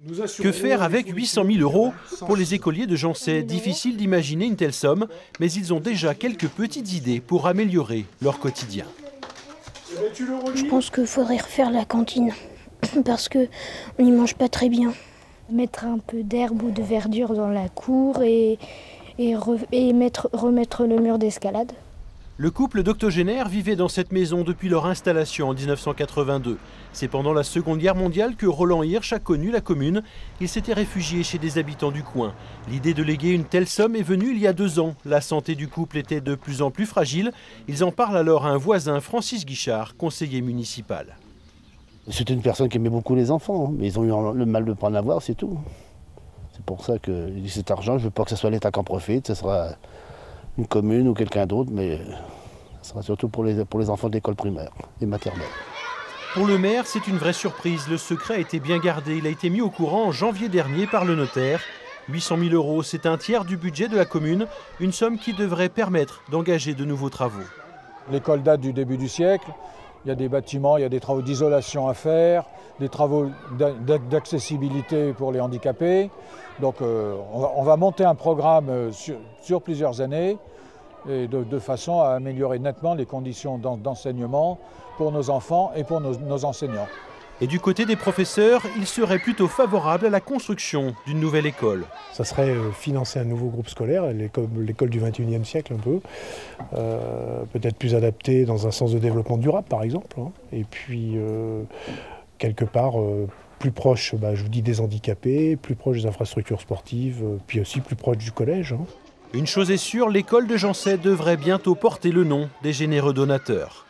Que faire avec 800 000 € pour les écoliers de Jancet? Difficile d'imaginer une telle somme, mais ils ont déjà quelques petites idées pour améliorer leur quotidien. Je pense qu'il faudrait refaire la cantine, parce qu'on n'y mange pas très bien. Mettre un peu d'herbe ou de verdure dans la cour et remettre le mur d'escalade. Le couple d'octogénaires vivait dans cette maison depuis leur installation en 1982. C'est pendant la Seconde Guerre mondiale que Roland Hirsch a connu la commune. Il s'était réfugié chez des habitants du coin. L'idée de léguer une telle somme est venue il y a 2 ans. La santé du couple était de plus en plus fragile. Ils en parlent alors à un voisin, Francis Guichard, conseiller municipal. C'était une personne qui aimait beaucoup les enfants, mais ils ont eu le mal de ne pas en avoir, c'est tout. C'est pour ça que cet argent, je ne veux pas que ce soit l'État qui en profite, ce sera une commune ou quelqu'un d'autre, mais ce sera surtout pour les enfants d'école primaire et maternelle. Pour le maire, c'est une vraie surprise. Le secret a été bien gardé. Il a été mis au courant en janvier dernier par le notaire. 800 000 €, c'est un tiers du budget de la commune, une somme qui devrait permettre d'engager de nouveaux travaux. L'école date du début du siècle. Il y a des bâtiments, il y a des travaux d'isolation à faire, des travaux d'accessibilité pour les handicapés. Donc on va monter un programme sur plusieurs années et de façon à améliorer nettement les conditions d'enseignement pour nos enfants et pour nos enseignants. Et du côté des professeurs, ils seraient plutôt favorables à la construction d'une nouvelle école. Ça serait financer un nouveau groupe scolaire, l'école du 21e siècle un peu, peut-être plus adapté dans un sens de développement durable par exemple, hein. Et puis quelque part plus proche, je vous dis, des handicapés, plus proche des infrastructures sportives, puis aussi plus proche du collège, hein. Une chose est sûre, l'école de Jancet devrait bientôt porter le nom des généreux donateurs.